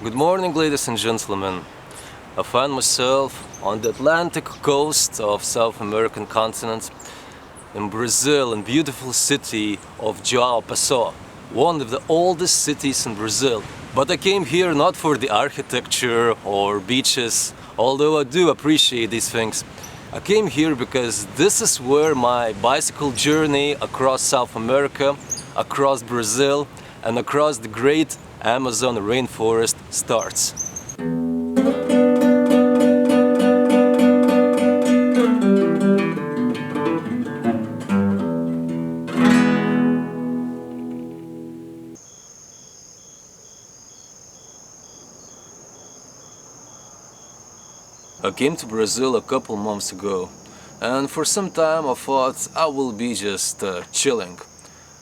Good morning, ladies and gentlemen. I find myself on the Atlantic coast of South American continent in Brazil, in beautiful city of João Pessoa, one of the oldest cities in Brazil. But I came here not for the architecture or beaches, although I do appreciate these things. I came here because this is where my bicycle journey across South America, across Brazil, and across the great Amazon rainforest starts. I came to Brazil a couple months ago, and for some time I thought I will be just chilling.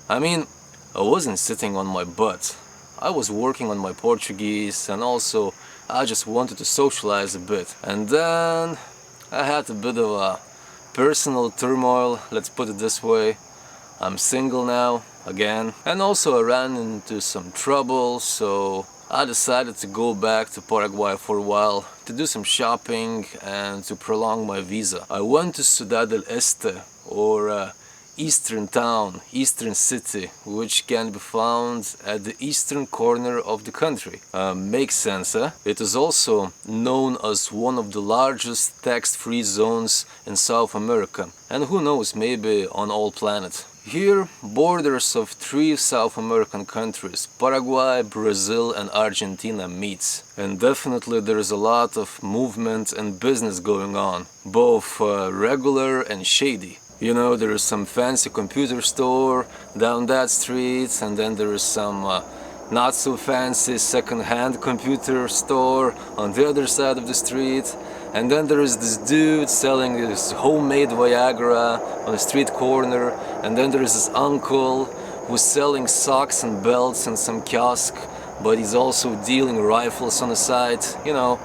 I mean, I wasn't sitting on my butt. I was working on my Portuguese, and also I just wanted to socialize a bit. And then I had a bit of a personal turmoil, let's put it this way. I'm single now, again, and also I ran into some trouble, so I decided to go back to Paraguay for a while to do some shopping and to prolong my visa. I went to Ciudad del Este, or eastern town, eastern city, which can be found at the eastern corner of the country. Makes sense, eh? It is also known as one of the largest tax-free zones in South America, and who knows, maybe on all planet. Here, borders of three South American countries, Paraguay, Brazil and Argentina meets. And definitely there is a lot of movement and business going on, both regular and shady. You know, there is some fancy computer store down that street, and then there is some not so fancy second-hand computer store on the other side of the street. And then there is this dude selling this homemade Viagra on a street corner. And then there is this uncle who's selling socks and belts in some kiosk, but he's also dealing rifles on the side. You know,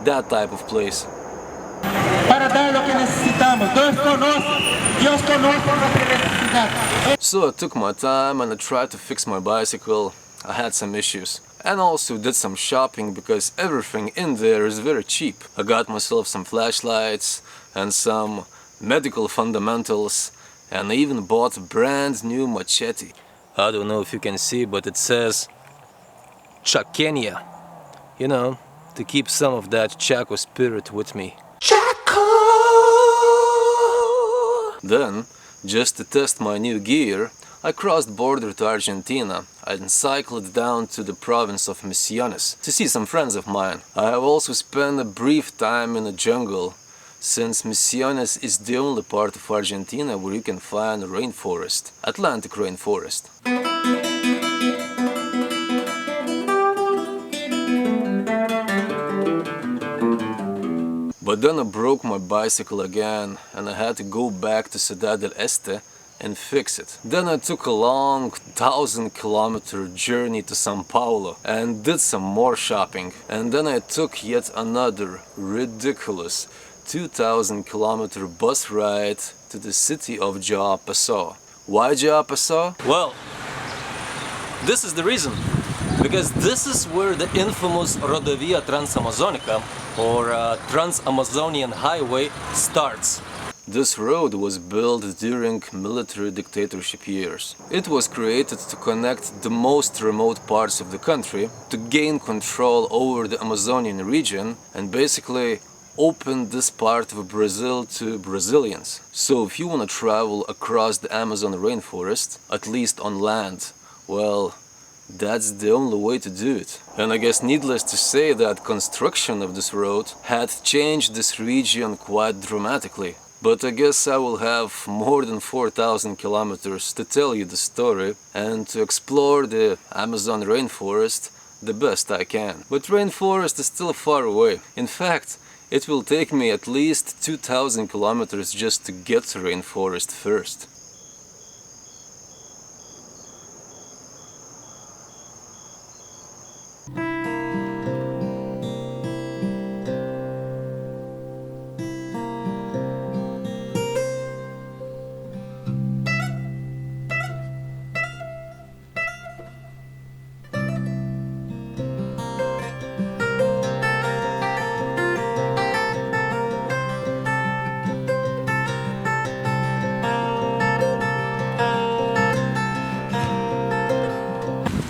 that type of place. So I took my time and I tried to fix my bicycle. I had some issues. And also did some shopping because everything in there is very cheap. I got myself some flashlights and some medical fundamentals, and I even bought a brand new machete. I don't know if you can see, but it says Chaqueña. You know, to keep some of that Chaco spirit with me. Chaco! Then, just to test my new gear, I crossed border to Argentina and cycled down to the province of Misiones to see some friends of mine. I have also spent a brief time in the jungle, since Misiones is the only part of Argentina where you can find rainforest, Atlantic rainforest. But then I broke my bicycle again and I had to go back to Ciudad del Este and fix it. Then I took a long 1,000-kilometer journey to São Paulo and did some more shopping. And then I took yet another ridiculous 2,000-kilometer bus ride to the city of João Pessoa. Why João Pessoa? Well, this is the reason. Because this is where the infamous Rodovia Transamazônica, or Trans-Amazonian Highway, starts. This road was built during military dictatorship years. It was created to connect the most remote parts of the country, to gain control over the Amazonian region, and basically open this part of Brazil to Brazilians. So if you want to travel across the Amazon rainforest, at least on land, well, that's the only way to do it. And I guess needless to say that construction of this road had changed this region quite dramatically. But I guess I will have more than 4,000 kilometers to tell you the story and to explore the Amazon rainforest the best I can. But rainforest is still far away. In fact, it will take me at least 2,000 kilometers just to get to rainforest first.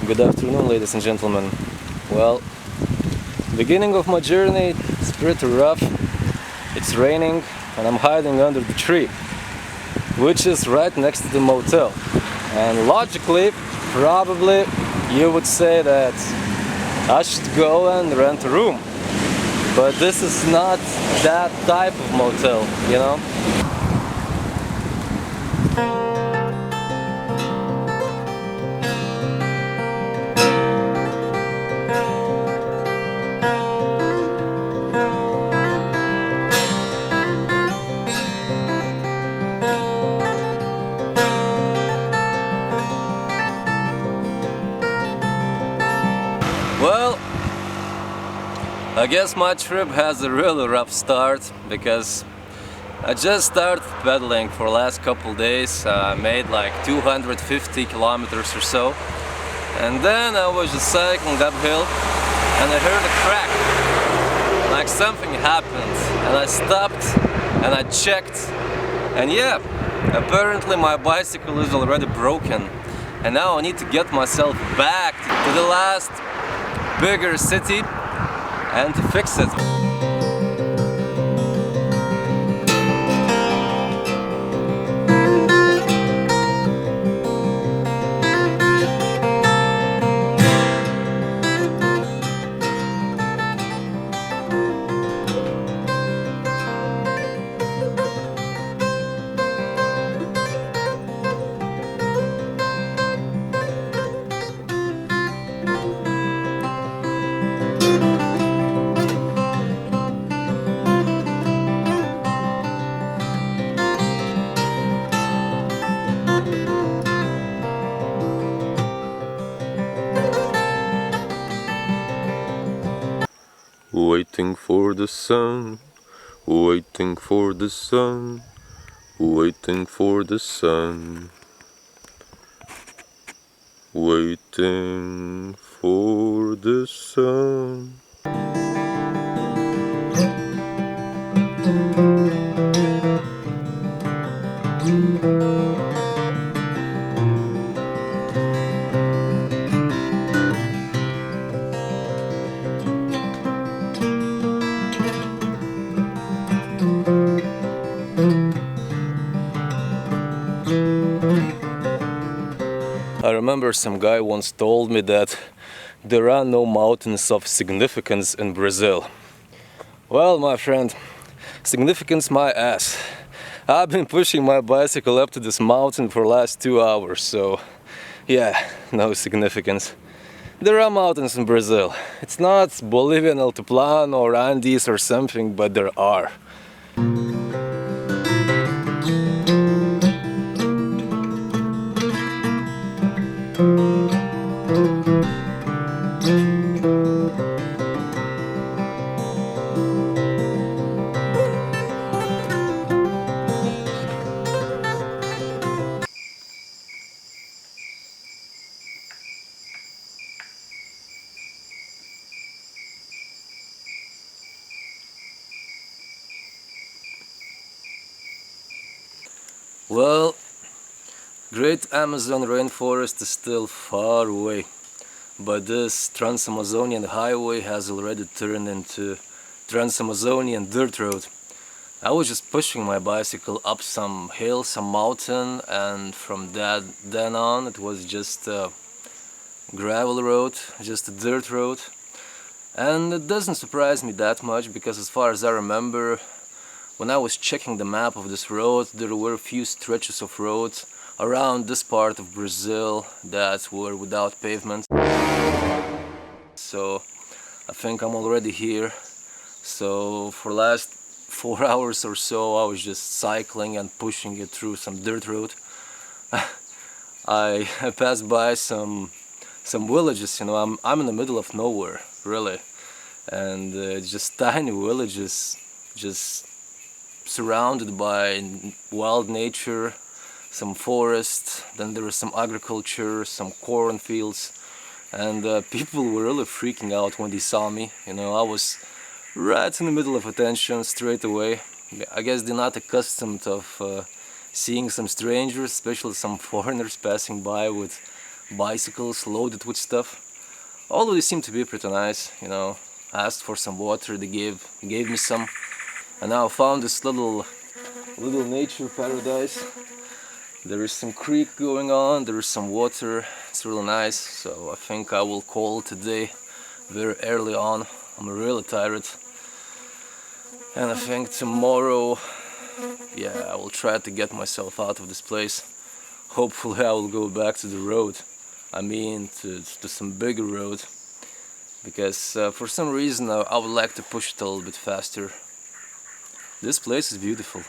Good afternoon, ladies and gentlemen. Well, beginning of my journey is pretty rough. It's raining and I'm hiding under the tree, which is right next to the motel. And logically, probably you would say that I should go and rent a room. But this is not that type of motel, you know? Well, I guess my trip has a really rough start because I just started pedaling for the last couple days. I made like 250 kilometers or so, and then I was just cycling uphill and I heard a crack, like something happened, and I stopped and I checked, and yeah, apparently my bicycle is already broken, and now I need to get myself back to the last bigger city and to fix it. Waiting for the sun, waiting for the sun, waiting for the sun, waiting for the sun. I remember some guy once told me that there are no mountains of significance in Brazil. Well, my friend, significance my ass. I've been pushing my bicycle up to this mountain for the last 2 hours, so yeah, no significance. There are mountains in Brazil. It's not Bolivian Altiplano or Andes or something, but there are. Well, Great Amazon rainforest is still far away, but this Trans-Amazonian highway has already turned into Trans-Amazonian dirt road. I was just pushing my bicycle up some hill, some mountain, and from then on it was just a gravel road, just a dirt road. And it doesn't surprise me that much because as far as I remember, when I was checking the map of this road, there were a few stretches of road around this part of Brazil that were without pavement. So I think I'm already here. So for the last 4 hours or so I was just cycling and pushing it through some dirt road. I passed by some villages, you know. I'm in the middle of nowhere, really, and just tiny villages, just surrounded by wild nature, some forest, then there was some agriculture, some cornfields, and people were really freaking out when they saw me. You know, I was right in the middle of attention straight away. I guess they're not accustomed of seeing some strangers, especially some foreigners passing by with bicycles loaded with stuff. Although they seem to be pretty nice, you know. I asked for some water, they gave me some, and now I found this little nature paradise. There is some creek going on, there is some water, it's really nice, so I think I will call today very early on. I'm really tired, and I think tomorrow, yeah, I will try to get myself out of this place. Hopefully I will go back to the road, I mean to some bigger road, because for some reason I would like to push it a little bit faster. This place is beautiful.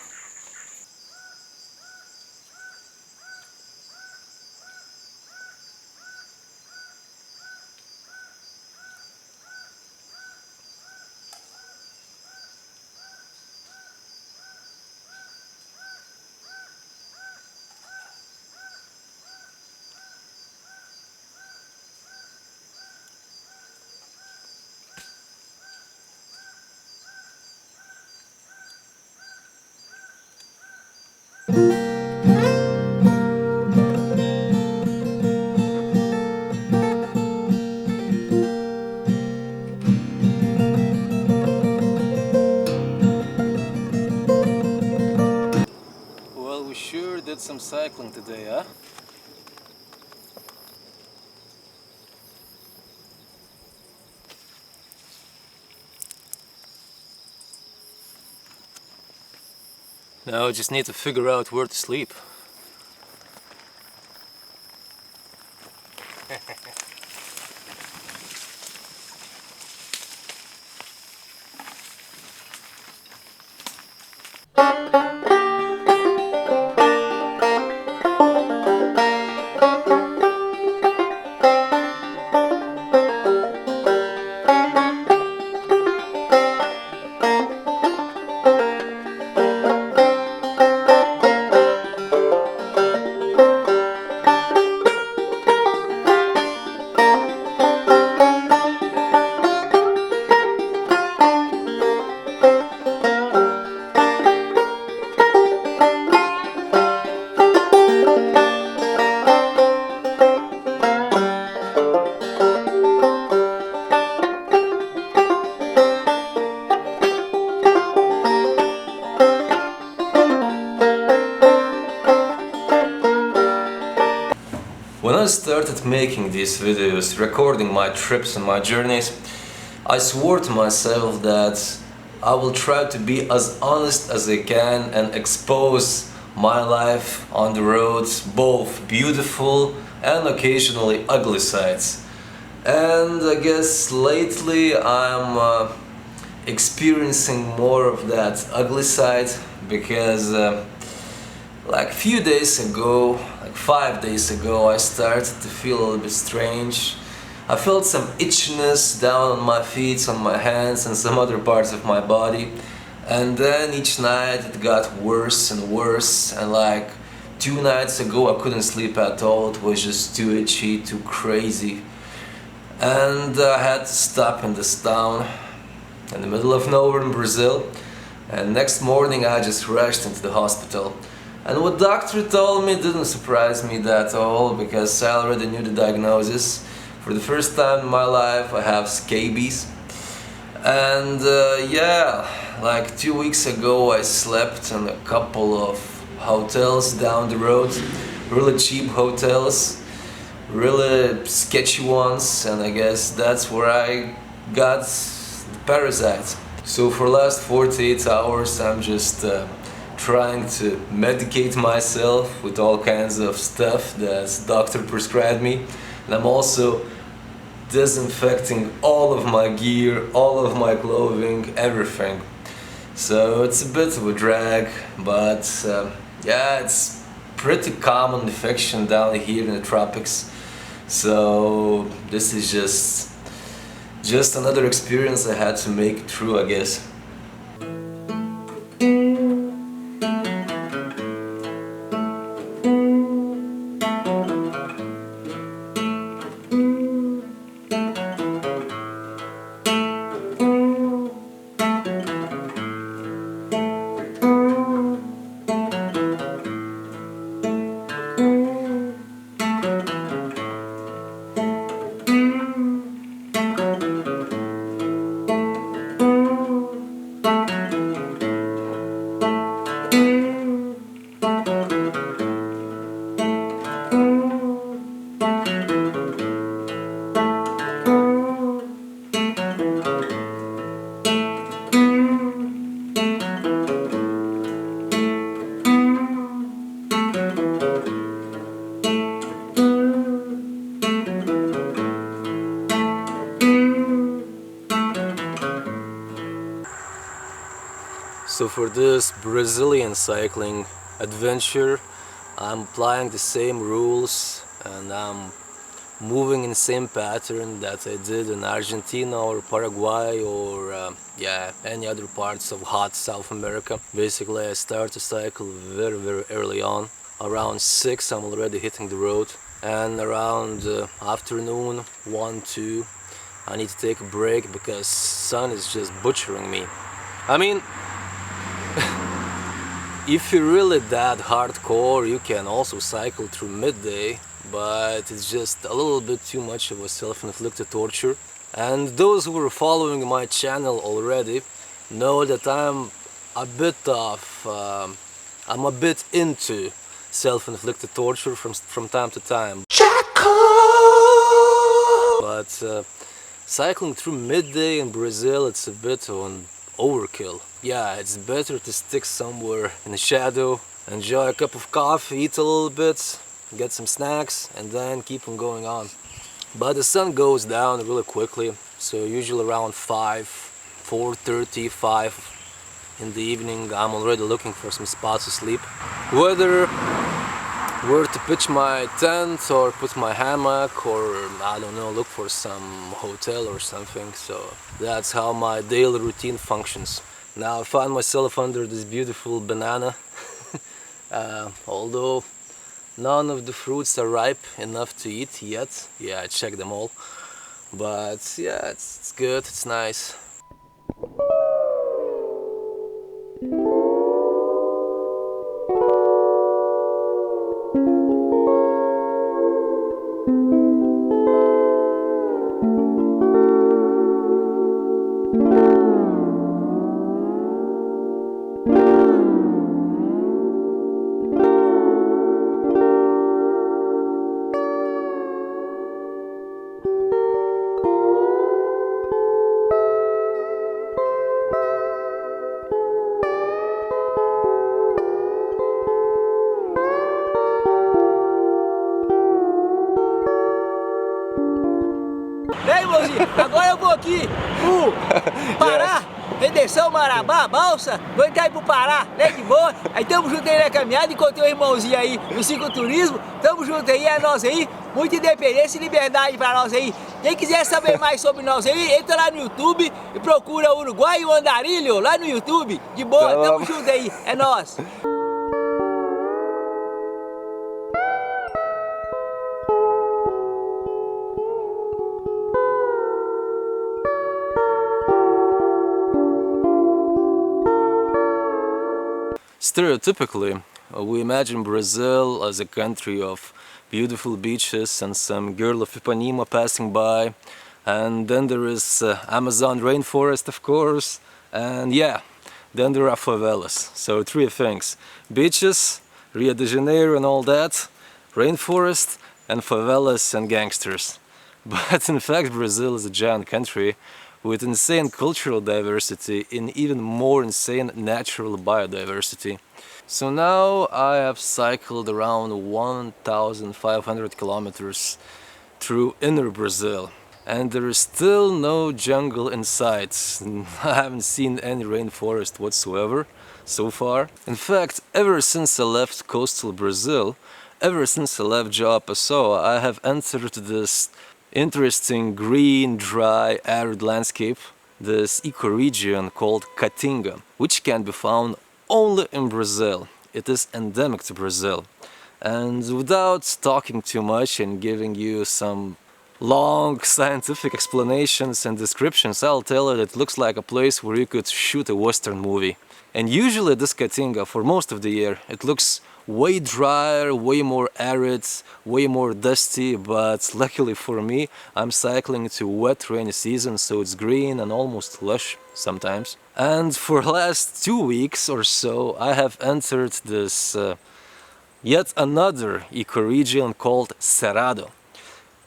Well, we sure did some cycling today, huh? Now I just need to figure out where to sleep. When I started making these videos, recording my trips and my journeys, I swore to myself that I will try to be as honest as I can and expose my life on the roads, both beautiful and occasionally ugly sides. And I guess lately I'm experiencing more of that ugly side, because like a few days ago, like 5 days ago, I started to feel a little bit strange. I felt some itchiness down on my feet, on my hands and some other parts of my body. And then each night it got worse and worse, and like 2 nights ago I couldn't sleep at all. It was just too itchy, too crazy. And I had to stop in this town in the middle of nowhere in Brazil. And next morning I just rushed into the hospital. And what doctor told me didn't surprise me at all, because I already knew the diagnosis. For the first time in my life I have scabies. And yeah, like 2 weeks ago I slept in a couple of hotels down the road, really cheap hotels, really sketchy ones, and I guess that's where I got the parasite. So for the last 48 hours I'm just trying to medicate myself with all kinds of stuff that the doctor prescribed me, and I'm also disinfecting all of my gear, all of my clothing, everything. So it's a bit of a drag, but yeah, it's pretty common infection down here in the tropics. So this is just another experience I had to make it through, I guess. for this Brazilian cycling adventure, I'm applying the same rules and I'm moving in the same pattern that I did in Argentina or Paraguay or yeah, any other parts of hot South America. Basically, I start to cycle very early on. Around 6 I'm already hitting the road, and around afternoon 1, 2 I need to take a break because sun is just butchering me. I mean, if you're really that hardcore, you can also cycle through midday, but it's just a little bit too much of a self-inflicted torture. And those who are following my channel already know that I'm a bit into self-inflicted torture from time to time. But cycling through midday in Brazil, it's a bit of an overkill. Yeah, it's better to stick somewhere in the shadow, enjoy a cup of coffee, eat a little bit, get some snacks, and then keep on going on. But the sun goes down really quickly, so usually around 4:35 in the evening I'm already looking for some spots to sleep. Whether where to pitch my tent or put my hammock, or I don't know, look for some hotel or something. So that's how my daily routine functions. Now I find myself under this beautiful banana although none of the fruits are ripe enough to eat yet. Yeah, I checked them all, but yeah, it's good, it's nice. Ei, irmãozinho, agora eu vou aqui pro Pará, Redenção, Marabá, Balsa, vou entrar aí pro Pará, né, que boa. Aí tamo junto aí na caminhada, encontrei um irmãozinho aí no cicloturismo, tamo junto aí, é nós aí, muita independência e liberdade pra nós aí. Quem quiser saber mais sobre nós aí, entra lá no YouTube e procura Uruguai e o Andarilho lá no YouTube, de boa, tamo junto aí, é nós. Stereotypically, we imagine Brazil as a country of beautiful beaches and some girl of Ipanema passing by, and then there is Amazon rainforest, of course, and yeah, then there are favelas. So 3 things: beaches, Rio de Janeiro and all that, rainforest, and favelas and gangsters. But in fact, Brazil is a giant country with insane cultural diversity and even more insane natural biodiversity. So now I have cycled around 1,500 kilometers through inner Brazil, and there is still no jungle in sight. I haven't seen any rainforest whatsoever so far. In fact, ever since I left coastal Brazil, ever since I left João Pessoa, I have entered this interesting green, dry, arid landscape, this ecoregion called Caatinga, which can be found only in Brazil. It is endemic to Brazil. And without talking too much and giving you some long scientific explanations and descriptions, I'll tell you that it looks like a place where you could shoot a Western movie. And usually this Caatinga, for most of the year, it looks way drier, way more arid, way more dusty, but luckily for me, I'm cycling to wet rainy season, so it's green and almost lush sometimes. And for the last 2 weeks or so, I have entered this yet another ecoregion called Cerrado,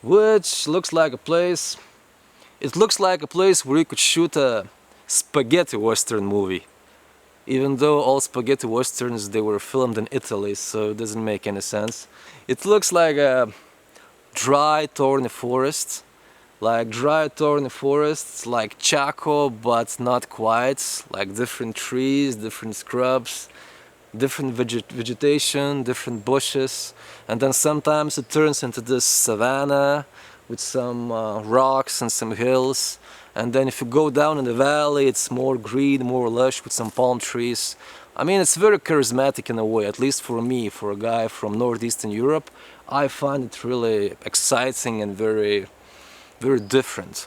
which looks like a place, it looks like a place where you could shoot a spaghetti Western movie. Even though all spaghetti westerns, they were filmed in Italy, so it doesn't make any sense. It looks like a dry, thorny forest, like dry thorny forests, like Chaco, but not quite, like different trees, different scrubs, different vegetation, different bushes, and then sometimes it turns into this savanna with some rocks and some hills, and then if you go down in the valley it's more green, more lush with some palm trees. I mean, it's very charismatic in a way, at least for me, for a guy from northeastern Europe. I find it really exciting and very, very different.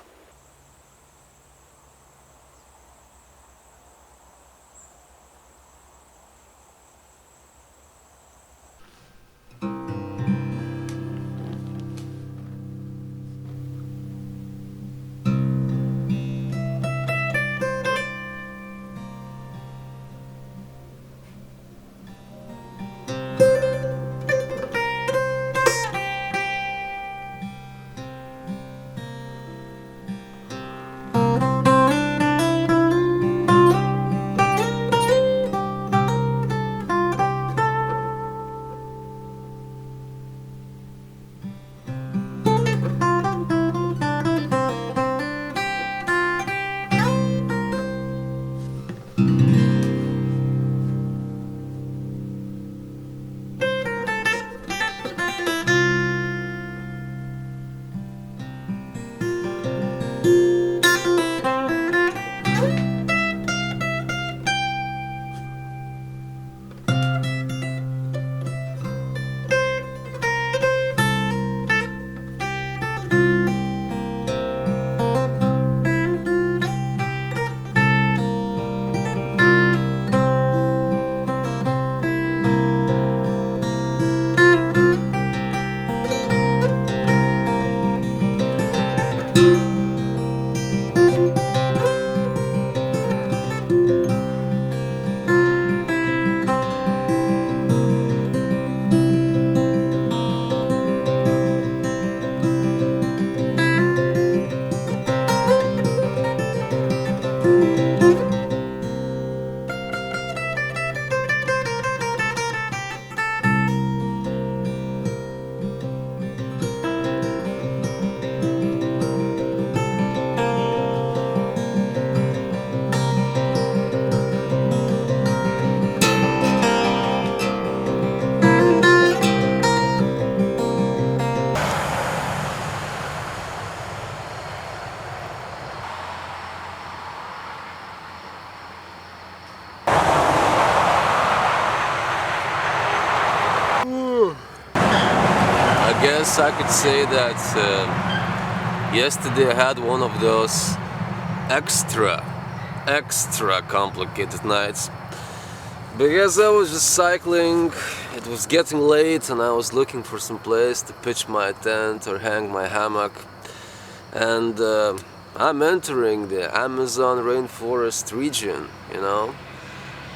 I guess I could say that yesterday I had one of those extra complicated nights, because I was just cycling, it was getting late and I was looking for some place to pitch my tent or hang my hammock, and I'm entering the Amazon rainforest region, you know.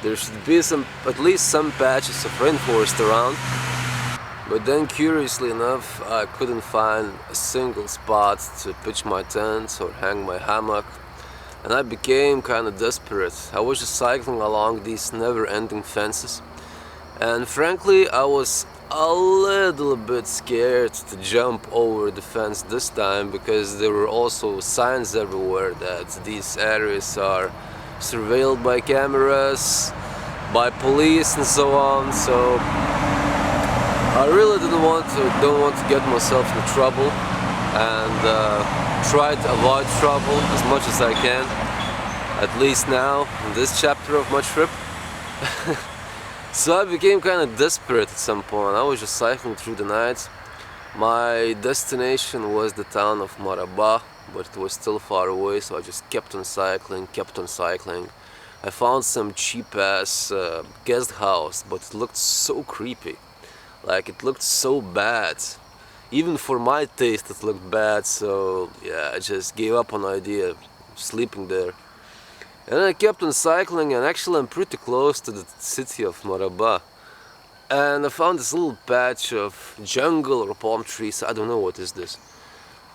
There should be at least some patches of rainforest around. But then, curiously enough, I couldn't find a single spot to pitch my tent or hang my hammock, and I became kind of desperate. I was just cycling along these never-ending fences, and frankly, I was a little bit scared to jump over the fence this time, because there were also signs everywhere that these areas are surveilled by cameras, by police, and so on. So I really don't want to get myself in trouble, and try to avoid trouble as much as I can, at least now in this chapter of my trip. So I became kind of desperate at some point. I was just cycling through the night. My destination was the town of Marabá, but it was still far away, so I just kept on cycling. I found some cheap-ass guest house, but it looked so creepy. Like, it looked so bad. Even for my taste it looked bad, so yeah, I just gave up on the idea of sleeping there. And I kept on cycling, and actually I'm pretty close to the city of Marabá. And I found this little patch of jungle or palm trees, I don't know what is this.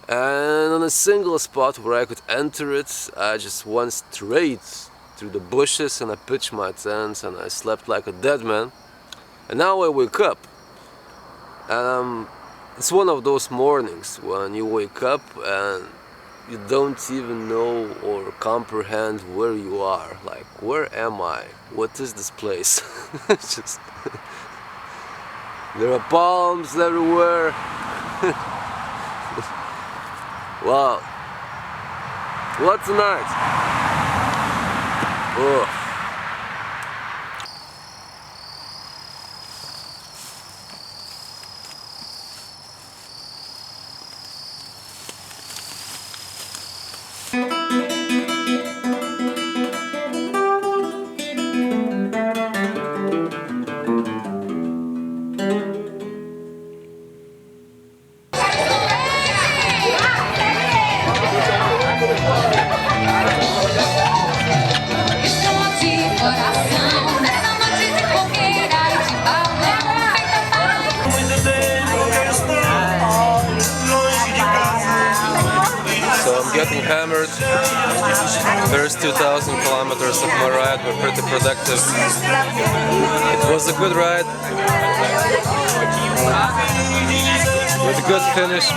And on a single spot where I could enter it, I just went straight through the bushes and I pitched my tent and I slept like a dead man. And now I wake up. It's one of those mornings when you wake up and you don't even know or comprehend where you are. Like, where am I? What is this place? It's just there are palms everywhere. Wow, what a night! Oh. So I'm getting hammered. First 2,000 kilometers of my ride were pretty productive. It was a good ride with a good finish.